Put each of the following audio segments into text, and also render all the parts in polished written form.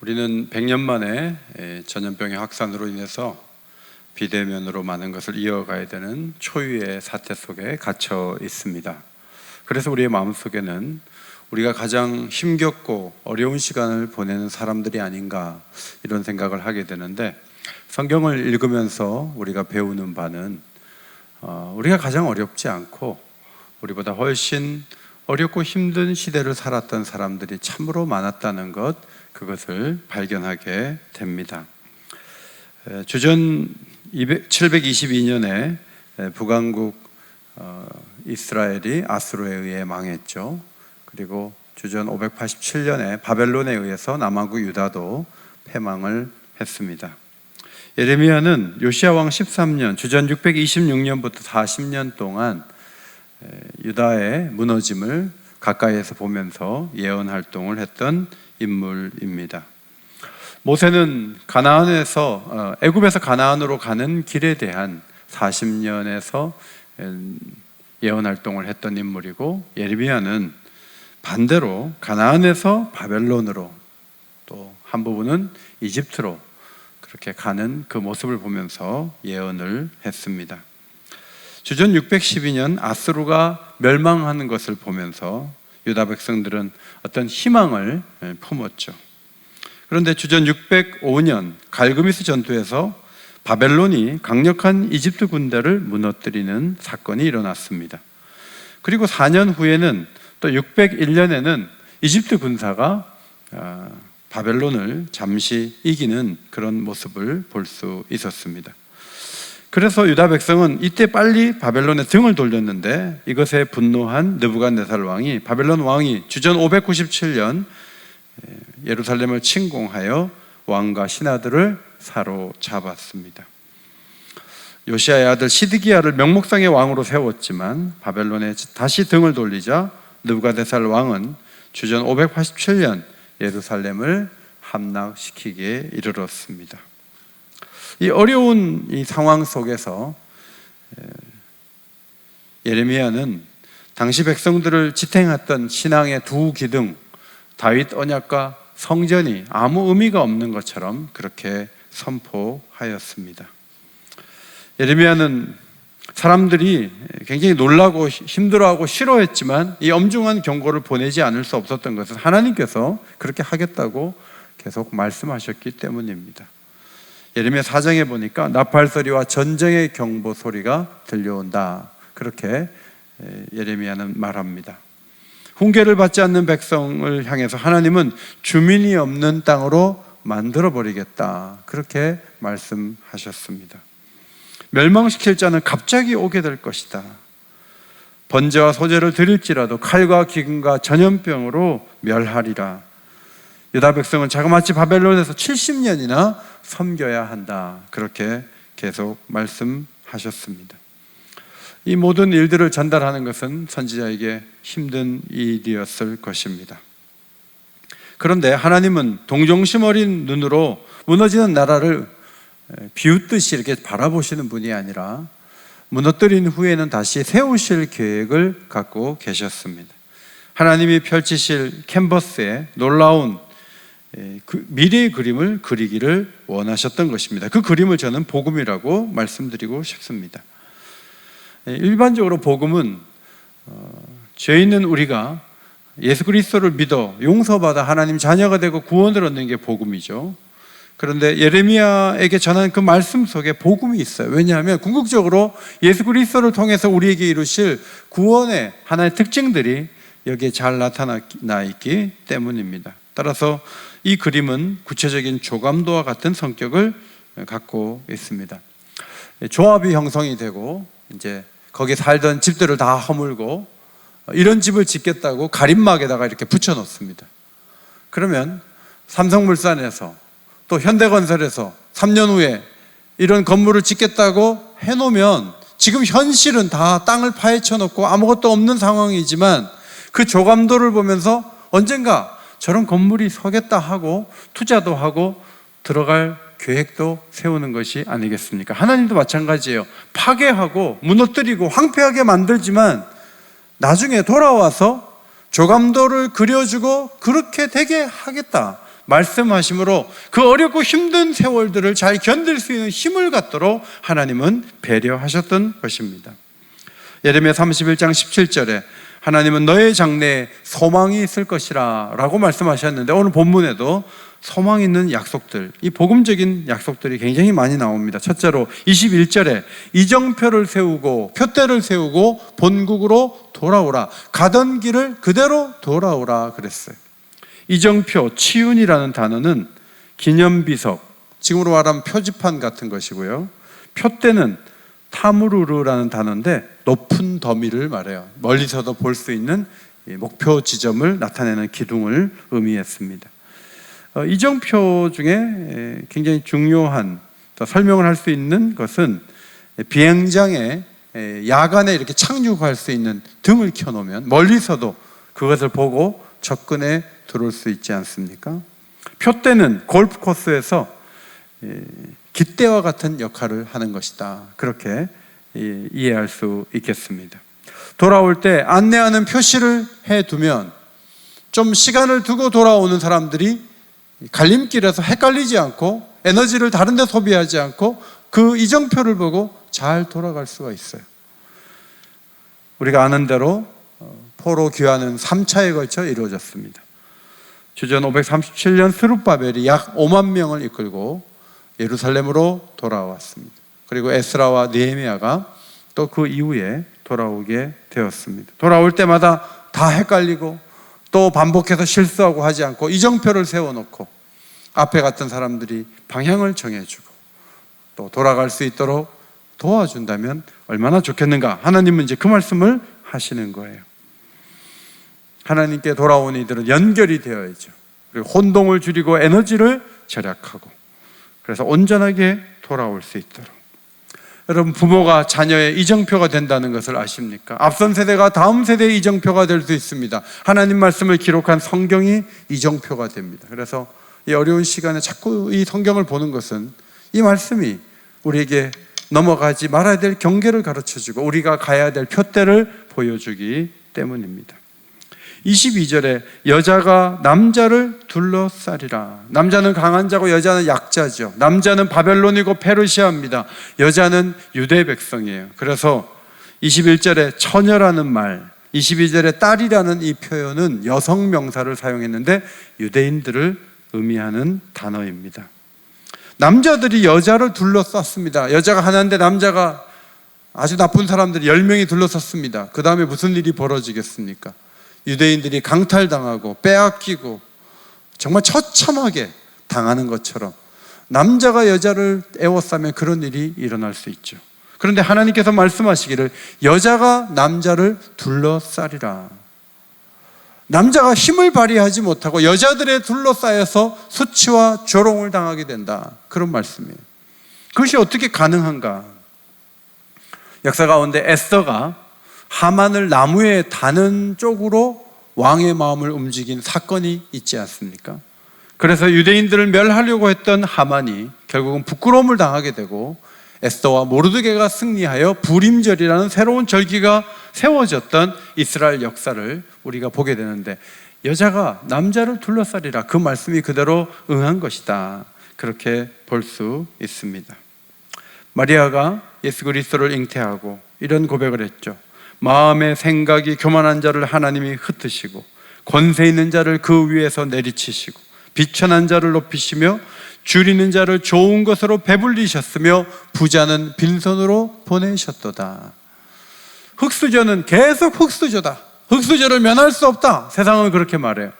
우리는 100년 만에 전염병의 확산으로 인해서 비대면으로 많은 것을 이어가야 되는 초유의 사태 속에 갇혀 있습니다. 그래서 우리의 마음속에는 우리가 가장 힘겹고 어려운 시간을 보내는 사람들이 아닌가 이런 생각을 하게 되는데, 성경을 읽으면서 우리가 배우는 바는 우리가 가장 어렵지 않고 우리보다 훨씬 어렵고 힘든 시대를 살았던 사람들이 참으로 많았다는 것, 그것을 발견하게 됩니다. 주전 722년에 북왕국 이스라엘이 아수르에 의해 망했죠. 그리고 주전 587년에 바벨론에 의해서 남왕국 유다도 패망을 했습니다. 예레미야는 요시야 왕 13년, 주전 626년부터 40년 동안 유다의 무너짐을 가까이에서 보면서 예언 활동을 했던 인물입니다. 모세는 가나안에서 애굽에서 가나안으로 가는 길에 대한 40년에서 예언 활동을 했던 인물이고, 예레미야는 반대로 가나안에서 바벨론으로, 또 한 부분은 이집트로 그렇게 가는 그 모습을 보면서 예언을 했습니다. 주전 612년 아수르가 멸망하는 것을 보면서 유다 백성들은 어떤 희망을 품었죠. 그런데 주전 605년 갈그미스 전투에서 바벨론이 강력한 이집트 군대를 무너뜨리는 사건이 일어났습니다. 그리고 4년 후에는 또 601년에는 이집트 군사가 바벨론을 잠시 이기는 그런 모습을 볼 수 있었습니다. 그래서 유다 백성은 이때 빨리 바벨론에 등을 돌렸는데, 이것에 분노한 느부갓네살 왕이, 바벨론 왕이 주전 597년 예루살렘을 침공하여 왕과 신하들을 사로잡았습니다. 요시야의 아들 시드기야를 명목상의 왕으로 세웠지만 바벨론에 다시 등을 돌리자 느부갓네살 왕은 주전 587년 예루살렘을 함락시키기에 이르렀습니다. 이 어려운 이 상황 속에서 예레미야는 당시 백성들을 지탱했던 신앙의 두 기둥, 다윗 언약과 성전이 아무 의미가 없는 것처럼 그렇게 선포하였습니다. 예레미야는 사람들이 굉장히 놀라고 힘들어하고 싫어했지만 이 엄중한 경고를 보내지 않을 수 없었던 것은 하나님께서 그렇게 하겠다고 계속 말씀하셨기 때문입니다. 예레미야 4장에 보니까 나팔소리와 전쟁의 경보 소리가 들려온다, 그렇게 예레미야는 말합니다. 훈계를 받지 않는 백성을 향해서 하나님은 주민이 없는 땅으로 만들어버리겠다, 그렇게 말씀하셨습니다. 멸망시킬 자는 갑자기 오게 될 것이다. 번제와 소제를 드릴지라도 칼과 기근과 전염병으로 멸하리라. 유다 백성은 자그마치 바벨론에서 70년이나 섬겨야 한다, 그렇게 계속 말씀하셨습니다. 이 모든 일들을 전달하는 것은 선지자에게 힘든 일이었을 것입니다. 그런데 하나님은 동정심 어린 눈으로 무너지는 나라를 비웃듯이 이렇게 바라보시는 분이 아니라 무너뜨린 후에는 다시 세우실 계획을 갖고 계셨습니다. 하나님이 펼치실 캔버스에 놀라운 미래의 그림을 그리기를 원하셨던 것입니다. 그 그림을 저는 복음이라고 말씀드리고 싶습니다. 일반적으로 복음은 죄 있는 우리가 예수 그리스도를 믿어 용서받아 하나님 자녀가 되고 구원을 얻는 게 복음이죠. 그런데 예레미야에게 전한 그 말씀 속에 복음이 있어요. 왜냐하면 궁극적으로 예수 그리스도를 통해서 우리에게 이루실 구원의 하나의 특징들이 여기에 잘 나타나 있기 때문입니다. 따라서 이 그림은 구체적인 조감도와 같은 성격을 갖고 있습니다. 조합이 형성이 되고 이제 거기에 살던 집들을 다 허물고 이런 집을 짓겠다고 가림막에다가 이렇게 붙여 놓습니다. 그러면 삼성물산에서 또 현대건설에서 3년 후에 이런 건물을 짓겠다고 해놓으면 지금 현실은 다 땅을 파헤쳐 놓고 아무것도 없는 상황이지만 그 조감도를 보면서 언젠가 저런 건물이 서겠다 하고 투자도 하고 들어갈 계획도 세우는 것이 아니겠습니까? 하나님도 마찬가지예요. 파괴하고 무너뜨리고 황폐하게 만들지만 나중에 돌아와서 조감도를 그려주고 그렇게 되게 하겠다, 말씀하심으로 그 어렵고 힘든 세월들을 잘 견딜 수 있는 힘을 갖도록 하나님은 배려하셨던 것입니다. 예레미야 31장 17절에 하나님은 너의 장래에 소망이 있을 것이라 라고 말씀하셨는데, 오늘 본문에도 소망 있는 약속들, 이 복음적인 약속들이 굉장히 많이 나옵니다. 첫째로 21절에 이정표를 세우고 표대를 세우고 본국으로 돌아오라, 가던 길을 그대로 돌아오라 그랬어요. 이정표, 치윤이라는 단어는 기념비석, 지금으로 말하면 표지판 같은 것이고요. 표대는 타무르르라는 단어인데 높은 더미를 말해요. 멀리서도 볼 수 있는 목표 지점을 나타내는 기둥을 의미했습니다. 이정표 중에 굉장히 중요한, 더 설명을 할 수 있는 것은 비행장에 야간에 이렇게 착륙할 수 있는 등을 켜놓으면 멀리서도 그것을 보고 접근해 들어올 수 있지 않습니까? 표대는 골프 코스에서 깃대와 같은 역할을 하는 것이다, 그렇게 이해할 수 있겠습니다. 돌아올 때 안내하는 표시를 해두면 좀 시간을 두고 돌아오는 사람들이 갈림길에서 헷갈리지 않고 에너지를 다른 데 소비하지 않고 그 이정표를 보고 잘 돌아갈 수가 있어요. 우리가 아는 대로 포로 귀환은 3차에 걸쳐 이루어졌습니다. 주전 537년 스룹바벨이 약 5만 명을 이끌고 예루살렘으로 돌아왔습니다. 그리고 에스라와 느헤미야가 또 그 이후에 돌아오게 되었습니다. 돌아올 때마다 다 헷갈리고 또 반복해서 실수하고 하지 않고 이정표를 세워놓고 앞에 갔던 사람들이 방향을 정해주고 또 돌아갈 수 있도록 도와준다면 얼마나 좋겠는가. 하나님은 이제 그 말씀을 하시는 거예요. 하나님께 돌아온 이들은 연결이 되어야죠. 그리고 혼동을 줄이고 에너지를 절약하고, 그래서 온전하게 돌아올 수 있도록. 여러분, 부모가 자녀의 이정표가 된다는 것을 아십니까? 앞선 세대가 다음 세대의 이정표가 될 수 있습니다. 하나님 말씀을 기록한 성경이 이정표가 됩니다. 그래서 이 어려운 시간에 자꾸 이 성경을 보는 것은 이 말씀이 우리에게 넘어가지 말아야 될 경계를 가르쳐주고 우리가 가야 될 표대를 보여주기 때문입니다. 22절에 여자가 남자를 둘러싸리라. 남자는 강한 자고 여자는 약자죠. 남자는 바벨론이고 페르시아입니다. 여자는 유대 백성이에요. 그래서 21절에 처녀라는 말, 22절에 딸이라는 이 표현은 여성 명사를 사용했는데 유대인들을 의미하는 단어입니다. 남자들이 여자를 둘러쌌습니다. 여자가 하나인데 남자가 아주 나쁜 사람들이 10명이 둘러쌌습니다. 그 다음에 무슨 일이 벌어지겠습니까? 유대인들이 강탈당하고 빼앗기고 정말 처참하게 당하는 것처럼 남자가 여자를 애워싸면 그런 일이 일어날 수 있죠. 그런데 하나님께서 말씀하시기를 여자가 남자를 둘러싸리라. 남자가 힘을 발휘하지 못하고 여자들에 둘러싸여서 수치와 조롱을 당하게 된다, 그런 말씀이에요. 그것이 어떻게 가능한가? 역사 가운데 에스더가 하만을 나무에 다는 쪽으로 왕의 마음을 움직인 사건이 있지 않습니까? 그래서 유대인들을 멸하려고 했던 하만이 결국은 부끄러움을 당하게 되고 에스더와 모르드게가 승리하여 부림절이라는 새로운 절기가 세워졌던 이스라엘 역사를 우리가 보게 되는데, 여자가 남자를 둘러싸리라, 그 말씀이 그대로 응한 것이다, 그렇게 볼 수 있습니다. 마리아가 예수 그리스도를 잉태하고 이런 고백을 했죠. 마음의 생각이 교만한 자를 하나님이 흩으시고 권세 있는 자를 그 위에서 내리치시고 비천한 자를 높이시며 줄이는 자를 좋은 것으로 배불리셨으며 부자는 빈손으로 보내셨도다. 흙수저는 계속 흙수저다. 흙수저를 면할 수 없다. 세상은 그렇게 말해요.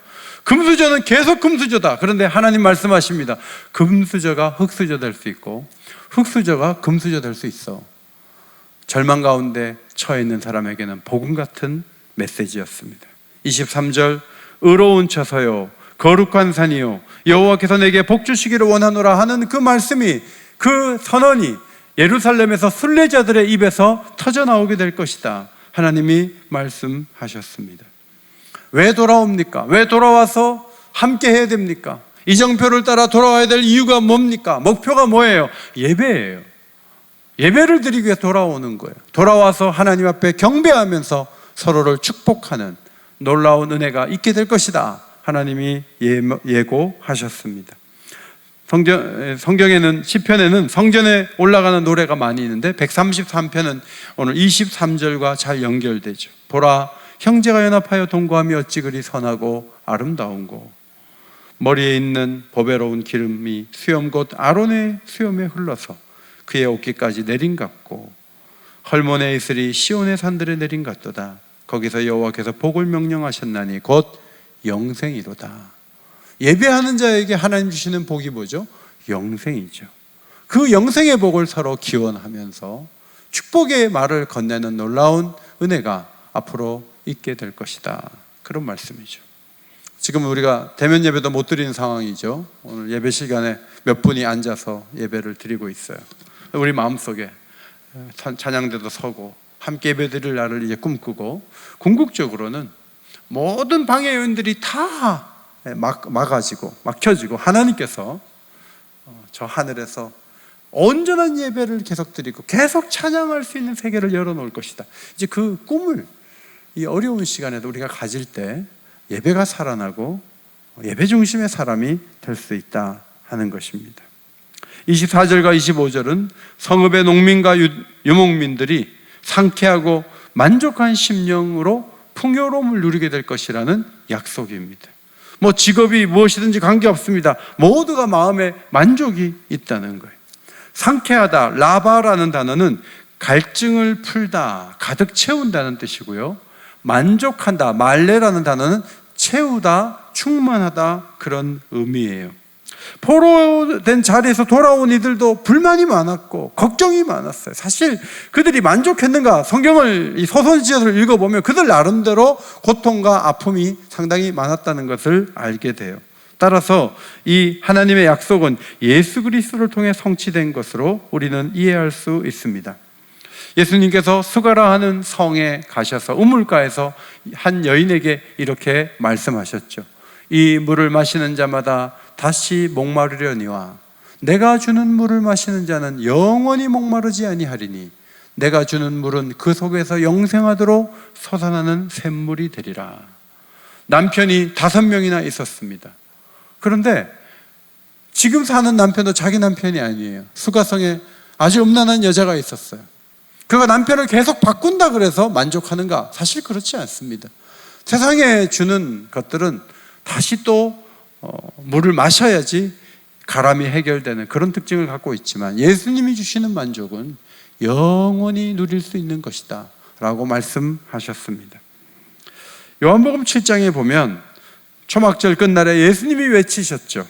금수저는 계속 금수저다. 그런데 하나님 말씀하십니다. 금수저가 흙수저 될 수 있고 흙수저가 금수저 될 수 있어. 절망 가운데 처해 있는 사람에게는 복음 같은 메시지였습니다. 23절, 의로운 처소요 거룩한 산이요 여호와께서 내게 복 주시기를 원하노라 하는 그 말씀이, 그 선언이 예루살렘에서 순례자들의 입에서 터져나오게 될 것이다, 하나님이 말씀하셨습니다. 왜 돌아옵니까? 왜 돌아와서 함께 해야 됩니까? 이정표를 따라 돌아와야 될 이유가 뭡니까? 목표가 뭐예요? 예배예요. 예배를 드리기 위해 돌아오는 거예요. 돌아와서 하나님 앞에 경배하면서 서로를 축복하는 놀라운 은혜가 있게 될 것이다, 하나님이 예고하셨습니다. 성경에는 시편에는 성전에 올라가는 노래가 많이 있는데 133편은 오늘 23절과 잘 연결되죠. 보라, 형제가 연합하여 동거하며 어찌 그리 선하고 아름다운고, 머리에 있는 보배로운 기름이 수염 곧 아론의 수염에 흘러서 그의 옷깃까지 내린 같고, 헐몬의 이슬이 시온의 산들에 내린 같도다. 거기서 여호와께서 복을 명령하셨나니 곧 영생이로다. 예배하는 자에게 하나님 주시는 복이 뭐죠? 영생이죠. 그 영생의 복을 서로 기원하면서 축복의 말을 건네는 놀라운 은혜가 앞으로 있게 될 것이다. 그런 말씀이죠. 지금 우리가 대면 예배도 못 드리는 상황이죠. 오늘 예배 시간에 몇 분이 앉아서 예배를 드리고 있어요. 우리 마음속에 찬양대도 서고 함께 예배 드릴 날을 이제 꿈꾸고, 궁극적으로는 모든 방해 요인들이 다 막혀지고 하나님께서 저 하늘에서 온전한 예배를 계속 드리고 계속 찬양할 수 있는 세계를 열어놓을 것이다. 이제 그 꿈을 이 어려운 시간에도 우리가 가질 때 예배가 살아나고 예배 중심의 사람이 될 수 있다 하는 것입니다. 24절과 25절은 성읍의 농민과 유목민들이 상쾌하고 만족한 심령으로 풍요로움을 누리게 될 것이라는 약속입니다. 직업이 무엇이든지 관계없습니다. 모두가 마음에 만족이 있다는 거예요. 상쾌하다, 라바라는 단어는 갈증을 풀다, 가득 채운다는 뜻이고요. 만족한다, 말레라는 단어는 채우다, 충만하다, 그런 의미예요. 포로된 자리에서 돌아온 이들도 불만이 많았고 걱정이 많았어요. 사실 그들이 만족했는가? 성경을 이 소선지어를 읽어보면 그들 나름대로 고통과 아픔이 상당히 많았다는 것을 알게 돼요. 따라서 이 하나님의 약속은 예수 그리스도를 통해 성취된 것으로 우리는 이해할 수 있습니다. 예수님께서 수가라 하는 성에 가셔서 우물가에서 한 여인에게 이렇게 말씀하셨죠. 이 물을 마시는 자마다 다시 목마르려니와 내가 주는 물을 마시는 자는 영원히 목마르지 아니하리니 내가 주는 물은 그 속에서 영생하도록 솟아나는 샘물이 되리라. 남편이 5명이나 있었습니다. 그런데 지금 사는 남편도 자기 남편이 아니에요. 수가성에 아주 음란한 여자가 있었어요. 그가 남편을 계속 바꾼다 그래서 만족하는가? 사실 그렇지 않습니다. 세상에 주는 것들은 다시 또 물을 마셔야지 가람이 해결되는 그런 특징을 갖고 있지만 예수님이 주시는 만족은 영원히 누릴 수 있는 것이다 라고 말씀하셨습니다. 요한복음 7장에 보면 초막절 끝날에 예수님이 외치셨죠.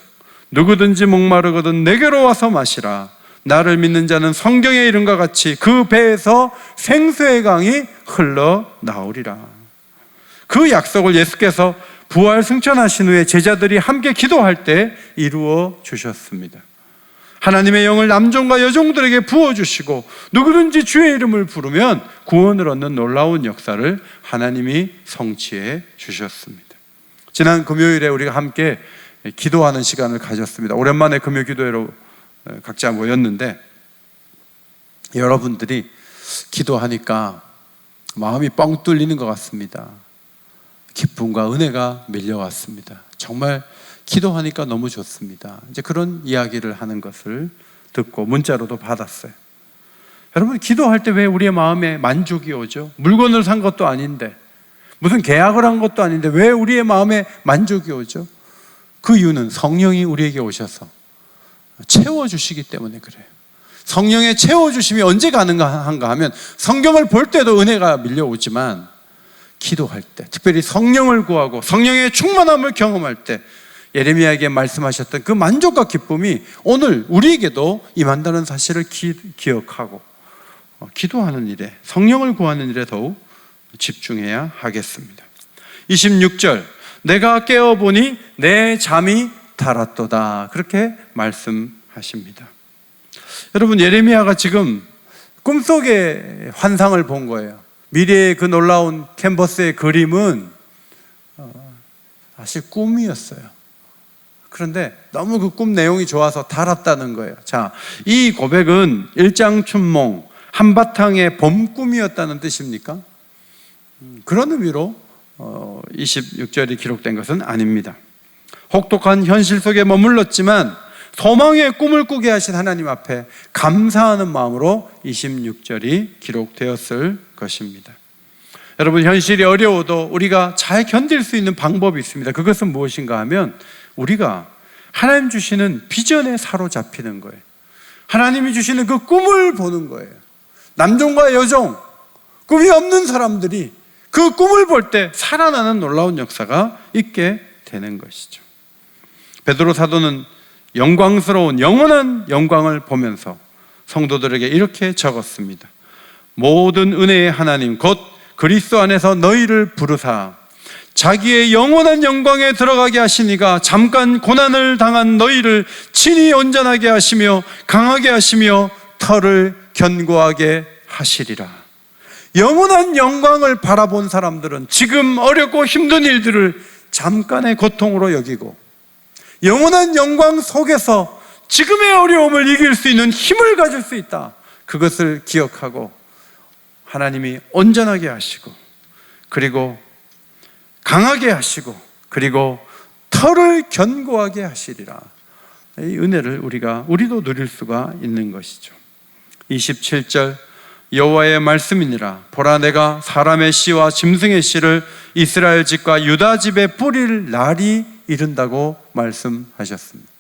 누구든지 목마르거든 내게로 와서 마시라. 나를 믿는 자는 성경의 이름과 같이 그 배에서 생수의 강이 흘러나오리라. 그 약속을 예수께서 부활 승천하신 후에 제자들이 함께 기도할 때 이루어 주셨습니다. 하나님의 영을 남종과 여종들에게 부어주시고 누구든지 주의 이름을 부르면 구원을 얻는 놀라운 역사를 하나님이 성취해 주셨습니다. 지난 금요일에 우리가 함께 기도하는 시간을 가졌습니다. 오랜만에 금요 기도회로 각자 모였는데 여러분들이 기도하니까 마음이 뻥 뚫리는 것 같습니다. 기쁨과 은혜가 밀려왔습니다. 정말 기도하니까 너무 좋습니다. 이제 그런 이야기를 하는 것을 듣고 문자로도 받았어요. 여러분, 기도할 때 왜 우리의 마음에 만족이 오죠? 물건을 산 것도 아닌데, 무슨 계약을 한 것도 아닌데 왜 우리의 마음에 만족이 오죠? 그 이유는 성령이 우리에게 오셔서 채워주시기 때문에 그래요. 성령의 채워주심이 언제 가능한가 하면 성경을 볼 때도 은혜가 밀려오지만 기도할 때, 특별히 성령을 구하고 성령의 충만함을 경험할 때 예레미야에게 말씀하셨던 그 만족과 기쁨이 오늘 우리에게도 임한다는 사실을 기억하고 기도하는 일에, 성령을 구하는 일에 더욱 집중해야 하겠습니다. 26절, 내가 깨어보니 내 잠이 달았도다, 그렇게 말씀하십니다. 여러분, 예레미야가 지금 꿈속의 환상을 본 거예요. 미래의 그 놀라운 캔버스의 그림은 사실 꿈이었어요. 그런데 너무 그 꿈 내용이 좋아서 달았다는 거예요. 자, 이 고백은 일장춘몽, 한바탕의 봄꿈이었다는 뜻입니까? 그런 의미로 26절이 기록된 것은 아닙니다. 혹독한 현실 속에 머물렀지만 소망의 꿈을 꾸게 하신 하나님 앞에 감사하는 마음으로 26절이 기록되었을 것입니다. 여러분, 현실이 어려워도 우리가 잘 견딜 수 있는 방법이 있습니다. 그것은 무엇인가 하면 우리가 하나님 주시는 비전에 사로잡히는 거예요. 하나님이 주시는 그 꿈을 보는 거예요. 남종과 여종, 꿈이 없는 사람들이 그 꿈을 볼 때 살아나는 놀라운 역사가 있게 되는 것이죠. 베드로 사도는 영광스러운 영원한 영광을 보면서 성도들에게 이렇게 적었습니다. 모든 은혜의 하나님 곧 그리스도 안에서 너희를 부르사 자기의 영원한 영광에 들어가게 하시니가 잠깐 고난을 당한 너희를 친히 온전하게 하시며 강하게 하시며 터를 견고하게 하시리라. 영원한 영광을 바라본 사람들은 지금 어렵고 힘든 일들을 잠깐의 고통으로 여기고 영원한 영광 속에서 지금의 어려움을 이길 수 있는 힘을 가질 수 있다. 그것을 기억하고 하나님이 온전하게 하시고 그리고 강하게 하시고 그리고 터를 견고하게 하시리라. 이 은혜를 우리도 누릴 수가 있는 것이죠. 27절 여호와의 말씀이니라. 보라, 내가 사람의 씨와 짐승의 씨를 이스라엘 집과 유다 집에 뿌릴 날이 이른다고 말씀하셨습니다.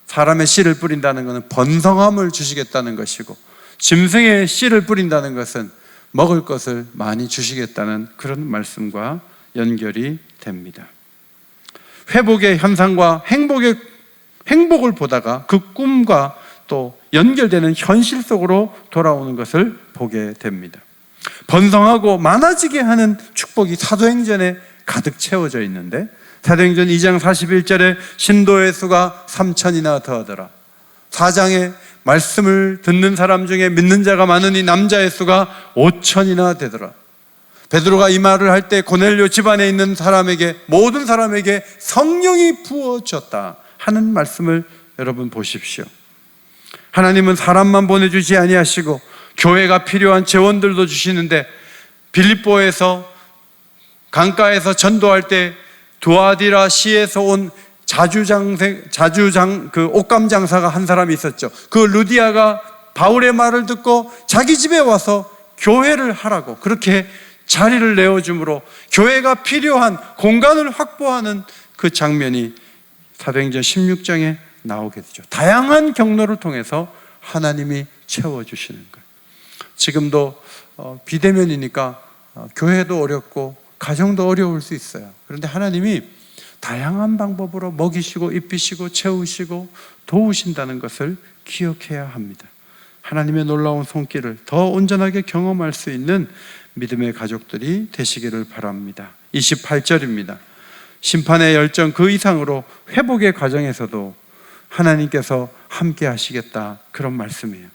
사람의 씨를 뿌린다는 것은 번성함을 주시겠다는 것이고, 짐승의 씨를 뿌린다는 것은 먹을 것을 많이 주시겠다는 그런 말씀과 연결이 됩니다. 회복의 현상과 행복을 보다가 그 꿈과 또 연결되는 현실 속으로 돌아오는 것을 보게 됩니다. 번성하고 많아지게 하는 축복이 사도행전에 가득 채워져 있는데, 사도행전 2장 41절에 신도의 수가 3,000이나 더하더라. 4장에 말씀을 듣는 사람 중에 믿는 자가 많으니 남자의 수가 5,000이나 되더라. 베드로가 이 말을 할 때 고넬료 집안에 있는 사람에게, 모든 사람에게 성령이 부어졌다 하는 말씀을 여러분 보십시오. 하나님은 사람만 보내주지 아니하시고 교회가 필요한 재원들도 주시는데, 빌립보에서 강가에서 전도할 때 두아디라 시에서 온 그 옷감 장사가 한 사람이 있었죠. 그 루디아가 바울의 말을 듣고 자기 집에 와서 교회를 하라고 그렇게 자리를 내어줌으로 교회가 필요한 공간을 확보하는 그 장면이 사도행전 16장에 나오게 되죠. 다양한 경로를 통해서 하나님이 채워주시는 거예요. 지금도 비대면이니까 교회도 어렵고 가정도 어려울 수 있어요. 그런데 하나님이 다양한 방법으로 먹이시고 입히시고 채우시고 도우신다는 것을 기억해야 합니다. 하나님의 놀라운 손길을 더 온전하게 경험할 수 있는 믿음의 가족들이 되시기를 바랍니다. 28절입니다. 심판의 열정 그 이상으로 회복의 과정에서도 하나님께서 함께 하시겠다, 그런 말씀이에요.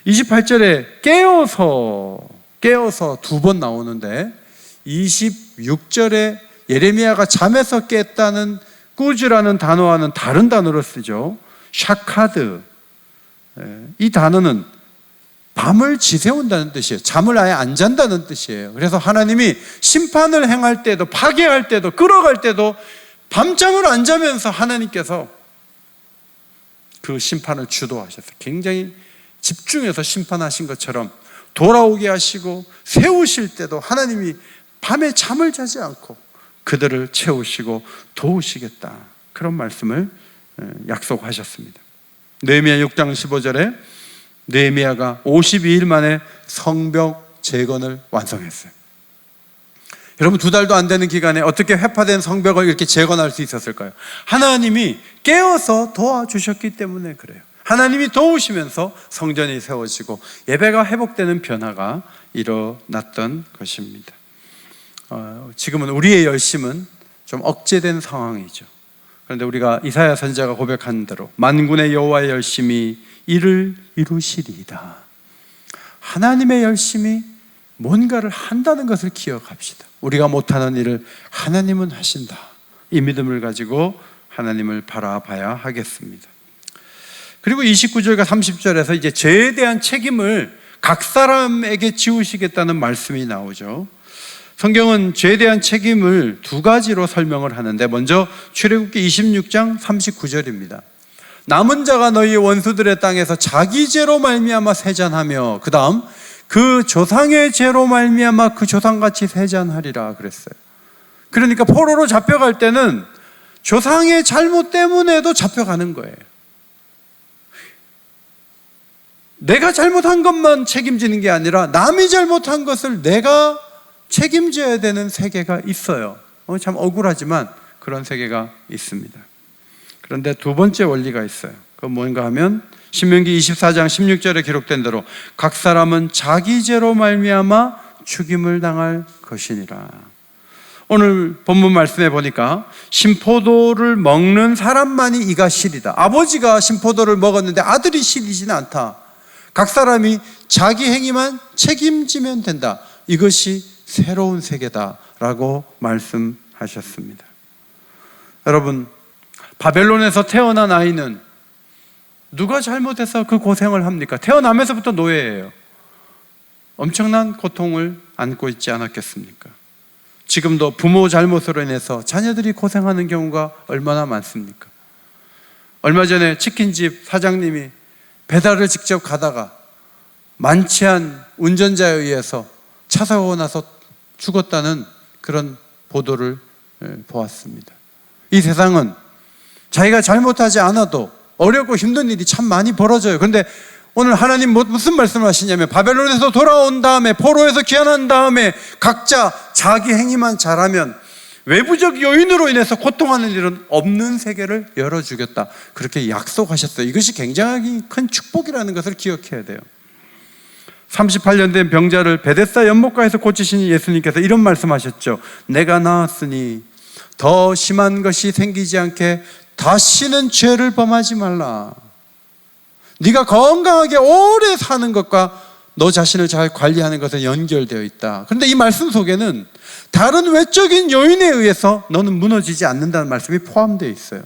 28절에 깨어서 두 번 나오는데, 26절에 예레미야가 잠에서 깼다는 꾸즈라는 단어와는 다른 단어로 쓰죠. 샤카드. 이 단어는 밤을 지새운다는 뜻이에요. 잠을 아예 안 잔다는 뜻이에요. 그래서 하나님이 심판을 행할 때도, 파괴할 때도, 끌어갈 때도 밤잠을 안 자면서 하나님께서 그 심판을 주도하셨어요. 굉장히 집중해서 심판하신 것처럼 돌아오게 하시고 세우실 때도 하나님이 밤에 잠을 자지 않고 그들을 채우시고 도우시겠다, 그런 말씀을 약속하셨습니다. 느헤미야 6장 15절에 느헤미야가 52일 만에 성벽 재건을 완성했어요. 여러분, 2달도 안 되는 기간에 어떻게 회파된 성벽을 이렇게 재건할 수 있었을까요? 하나님이 깨어서 도와주셨기 때문에 그래요. 하나님이 도우시면서 성전이 세워지고 예배가 회복되는 변화가 일어났던 것입니다. 지금은 우리의 열심은 좀 억제된 상황이죠. 그런데 우리가 이사야 선지자가 고백한 대로 만군의 여호와의 열심이 이를 이루시리이다. 하나님의 열심이 뭔가를 한다는 것을 기억합시다. 우리가 못하는 일을 하나님은 하신다. 이 믿음을 가지고 하나님을 바라봐야 하겠습니다. 그리고 29절과 30절에서 이제 죄에 대한 책임을 각 사람에게 지우시겠다는 말씀이 나오죠. 성경은 죄에 대한 책임을 두 가지로 설명을 하는데, 먼저 출애굽기 26장 39절입니다. 남은 자가 너희 원수들의 땅에서 자기 죄로 말미암아 세잔하며, 그 다음 그 조상의 죄로 말미암아 그 조상같이 세잔하리라 그랬어요. 그러니까 포로로 잡혀갈 때는 조상의 잘못 때문에도 잡혀가는 거예요. 내가 잘못한 것만 책임지는 게 아니라 남이 잘못한 것을 내가 책임져야 되는 세계가 있어요. 참 억울하지만 그런 세계가 있습니다. 그런데 두 번째 원리가 있어요. 그건 뭔가 하면 신명기 24장 16절에 기록된 대로 각 사람은 자기 죄로 말미암아 죽임을 당할 것이니라. 오늘 본문 말씀에 보니까 신포도를 먹는 사람만이 이가 실이다. 아버지가 신포도를 먹었는데 아들이 실이지는 않다. 각 사람이 자기 행위만 책임지면 된다. 이것이 새로운 세계다라고 말씀하셨습니다. 여러분, 바벨론에서 태어난 아이는 누가 잘못해서 그 고생을 합니까? 태어나면서부터 노예예요. 엄청난 고통을 안고 있지 않았겠습니까? 지금도 부모 잘못으로 인해서 자녀들이 고생하는 경우가 얼마나 많습니까? 얼마 전에 치킨집 사장님이 배달을 직접 가다가 만취한 운전자에 의해서 차 사고가 나서 죽었다는 그런 보도를 보았습니다. 이 세상은 자기가 잘못하지 않아도 어렵고 힘든 일이 참 많이 벌어져요. 그런데 오늘 하나님 무슨 말씀을 하시냐면, 바벨론에서 돌아온 다음에, 포로에서 귀환한 다음에 각자 자기 행위만 잘하면 외부적 요인으로 인해서 고통하는 일은 없는 세계를 열어주겠다, 그렇게 약속하셨어요. 이것이 굉장히 큰 축복이라는 것을 기억해야 돼요. 38년 된 병자를 베데스다 연못가에서 고치신 예수님께서 이런 말씀하셨죠. 내가 나았으니 더 심한 것이 생기지 않게 다시는 죄를 범하지 말라. 네가 건강하게 오래 사는 것과 너 자신을 잘 관리하는 것은 연결되어 있다. 그런데 이 말씀 속에는 다른 외적인 요인에 의해서 너는 무너지지 않는다는 말씀이 포함되어 있어요.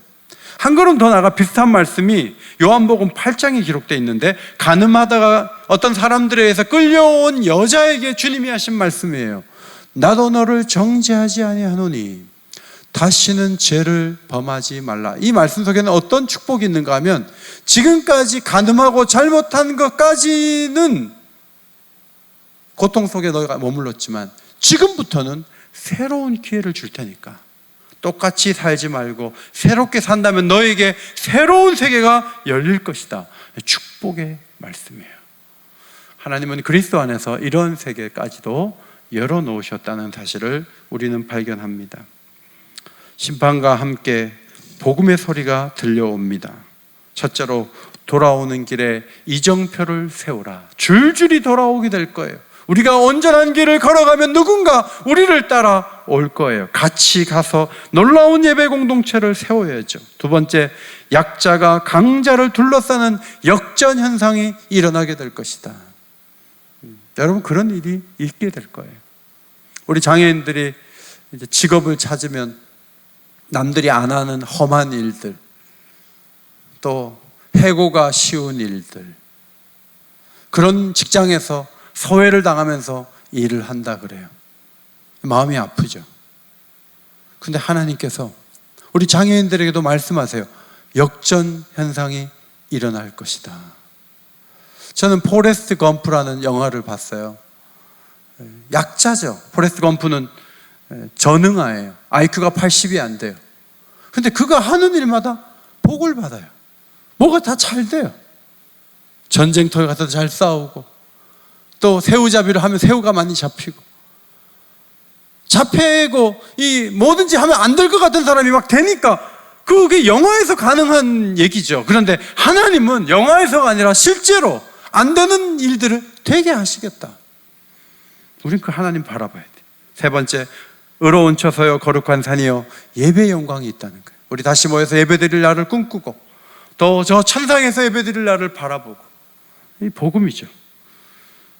한 걸음 더 나아가 비슷한 말씀이 요한복음 8장에 기록되어 있는데, 가늠하다가 어떤 사람들에 의해서 끌려온 여자에게 주님이 하신 말씀이에요. 나도 너를 정죄하지 아니하노니 다시는 죄를 범하지 말라. 이 말씀 속에는 어떤 축복이 있는가 하면, 지금까지 가늠하고 잘못한 것까지는 고통 속에 너희가 머물렀지만 지금부터는 새로운 기회를 줄 테니까 똑같이 살지 말고 새롭게 산다면 너에게 새로운 세계가 열릴 것이다. 축복의 말씀이에요. 하나님은 그리스도 안에서 이런 세계까지도 열어놓으셨다는 사실을 우리는 발견합니다. 심판과 함께 복음의 소리가 들려옵니다. 첫째로, 돌아오는 길에 이정표를 세우라. 줄줄이 돌아오게 될 거예요. 우리가 온전한 길을 걸어가면 누군가 우리를 따라 올 거예요. 같이 가서 놀라운 예배 공동체를 세워야죠. 두 번째, 약자가 강자를 둘러싸는 역전 현상이 일어나게 될 것이다. 여러분, 그런 일이 있게 될 거예요. 우리 장애인들이 이제 직업을 찾으면 남들이 안 하는 험한 일들, 또 해고가 쉬운 일들, 그런 직장에서 소외를 당하면서 일을 한다 그래요. 마음이 아프죠. 근데 하나님께서 우리 장애인들에게도 말씀하세요. 역전 현상이 일어날 것이다. 저는 포레스트 검프라는 영화를 봤어요. 약자죠. 포레스트 검프는 전응아예요. IQ가 80이 안 돼요. 근데 그가 하는 일마다 복을 받아요. 뭐가 다 잘 돼요. 전쟁터에 가서 잘 싸우고, 또 새우잡이를 하면 새우가 많이 잡히고, 잡히고, 이 뭐든지 하면 안 될 것 같은 사람이 막 되니까 그게 영화에서 가능한 얘기죠. 그런데 하나님은 영화에서가 아니라 실제로 안 되는 일들을 되게 하시겠다. 우린 그 하나님 바라봐야 돼. 세 번째, 의로운 처소여 거룩한 산이여 예배의 영광이 있다는 거예요. 우리 다시 모여서 예배드릴 날을 꿈꾸고, 또 저 천상에서 예배드릴 날을 바라보고, 이 복음이죠.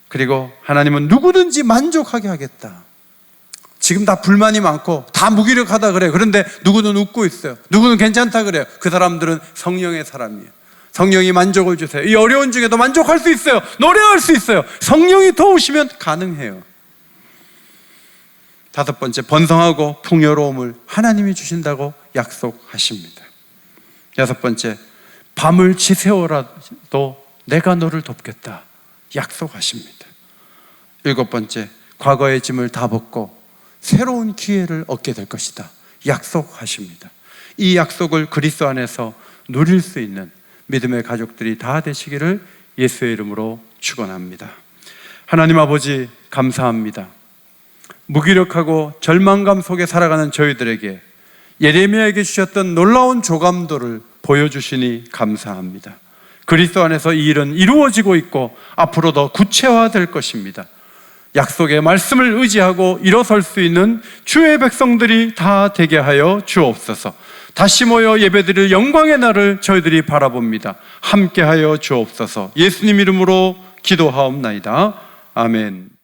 그리고 하나님은 누구든지 만족하게 하겠다. 지금 다 불만이 많고 다 무기력하다 그래요. 그런데 누구는 웃고 있어요. 누구는 괜찮다 그래요. 그 사람들은 성령의 사람이에요. 성령이 만족을 주세요. 이 어려운 중에도 만족할 수 있어요. 노래할 수 있어요. 성령이 도우시면 가능해요. 다섯 번째, 번성하고 풍요로움을 하나님이 주신다고 약속하십니다. 여섯 번째, 밤을 지새워라도 내가 너를 돕겠다 약속하십니다. 일곱 번째, 과거의 짐을 다 벗고 새로운 기회를 얻게 될 것이다 약속하십니다. 이 약속을 그리스도 안에서 누릴 수 있는 믿음의 가족들이 다 되시기를 예수의 이름으로 축원합니다. 하나님 아버지, 감사합니다. 무기력하고 절망감 속에 살아가는 저희들에게 예레미야에게 주셨던 놀라운 조감도를 보여주시니 감사합니다. 그리스도 안에서 이 일은 이루어지고 있고 앞으로 더 구체화될 것입니다. 약속의 말씀을 의지하고 일어설 수 있는 주의 백성들이 다 되게 하여 주옵소서. 다시 모여 예배드릴 영광의 날을 저희들이 바라봅니다. 함께하여 주옵소서. 예수님 이름으로 기도하옵나이다. 아멘.